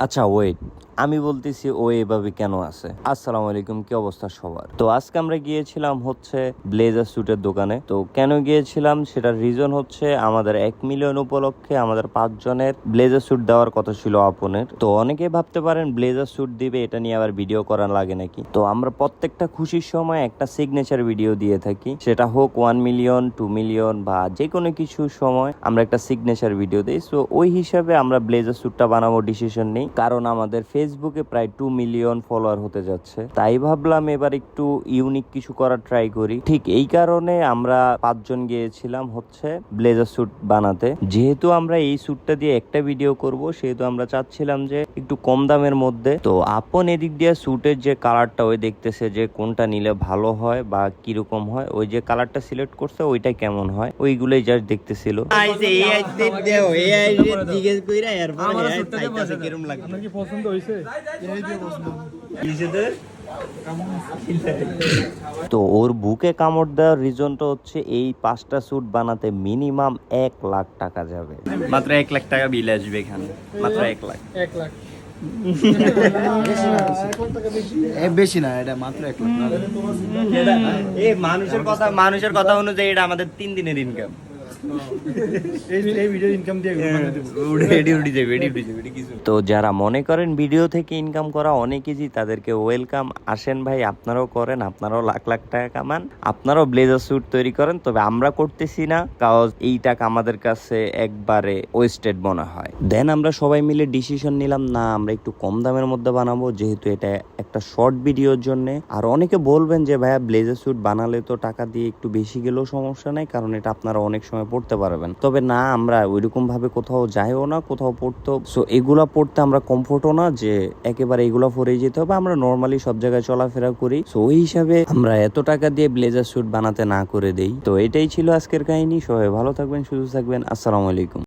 আচ্ছা ওয়েট, আমি বলতেছি ও এভাবে কেন আছে। আসসালামু আলাইকুম, কি অবস্থা সবার? তো আজকে আমরা গিয়েছিলাম হচ্ছে ব্লেজার স্যুটের দোকানে। তো কেন গিয়েছিলাম সেটার রিজন হচ্ছে আমাদের 1 মিলিয়ন উপলক্ষে আমাদের 5 জনের ব্লেজার স্যুট দেওয়ার কথা ছিল আপনের। তো অনেকেই ভাবতে পারেন ব্লেজার স্যুট দিবে, এটা নিয়ে আবার ভিডিও করা লাগে নাকি। তো আমরা প্রত্যেকটা খুশির সময় একটা সিগনেচার ভিডিও দিয়ে থাকি, সেটা হোক 1 মিলিয়ন 2 মিলিয়ন বা যে কোনো কিছু সময় আমরা একটা সিগনেচার ভিডিও দিই। সো ওই হিসাবে আমরা ব্লেজার স্যুটটা বানাবো ডিসিশন নেই, কারণ আমাদের ফেসবুকে প্রায় 2 মিলিয়ন ফলোয়ার হতে যাচ্ছে। তাই ভাবলাম এবার একটু ইউনিক কিছু করার ট্রাই করি। ঠিক এই কারণে আমরা 5 জন গিয়েছিলাম হচ্ছে ব্লেজার স্যুট বানাতে। যেহেতু আমরা এই স্যুটটা দিয়ে একটা ভিডিও করব, সেহেতু আমরা চাচ্ছিলাম যে একটু কম দামের মধ্যে। তো আপন এদিক দিয়ে স্যুটের যে কালারটা ওই দেখতেছে যে কোনটা নিলে ভালো হয় বা কিরকম হয়, ওই যে কালারটা সিলেক্ট করছে ওইটা কেমন হয় ওইগুলোই জাস্ট দেখতেছিল। তো ওর বুকে কামড় দেওয়ার রিজনটা হচ্ছে এই 5টা স্যুট বানাতে মিনিমাম 1 লাখ টাকা যাবে। মাত্র 1 লাখ টাকা বিল আসবে এখানে, মাত্র 1 লাখ। বেশি না, এটা মাত্র 1 লাখ। মানুষের কথা অনুযায়ী এটা আমাদের 3 দিনের ইনকাম। তো যারা মনে করেন ভিডিও থেকে ইনকাম করা অনেক ইজি, তাদেরকে ওয়েলকাম। আসেন ভাই, আপনারাও করেন, আপনারাও লাখ লাখ টাকা কামান, আপনারাও ব্লেজার স্যুট তৈরি করেন। তবে আমরা করতেছি না, কারণ এই টাকা আমাদের কাছে একবারে ওয়েস্টেড মনে হয়। দেন আমরা সবাই মিলে ডিসিশন নিলাম, না আমরা একটু কম দামের মধ্যে বানাবো, যেহেতু এটা একটা শর্ট ভিডিওর জন্য। আর অনেকে বলবেন যে ভাইয়া ব্লেজার স্যুট বানালে তো টাকা দিয়ে একটু বেশি গেলেও সমস্যা নাই, কারণ এটা আপনারা অনেক সময় পড়তে পারবেন। তবে না, আমরা ওইরকম ভাবে কোথাও যাইও না, কোথাও পড়তো। সো এগুলা পড়তে আমরা কমফোর্টও না যে একেবারে এগুলা পরেই যেতে হবে। আমরা নর্মালি সব জায়গায় চলাফেরা করি। সো ওই হিসাবে আমরা এত টাকা দিয়ে ব্লেজার স্যুট বানাতে না করে দেই। তো এটাই ছিল আজকের কাহিনী। সবাই ভালো থাকবেন, সুস্থ থাকবেন। আসসালামু আলাইকুম।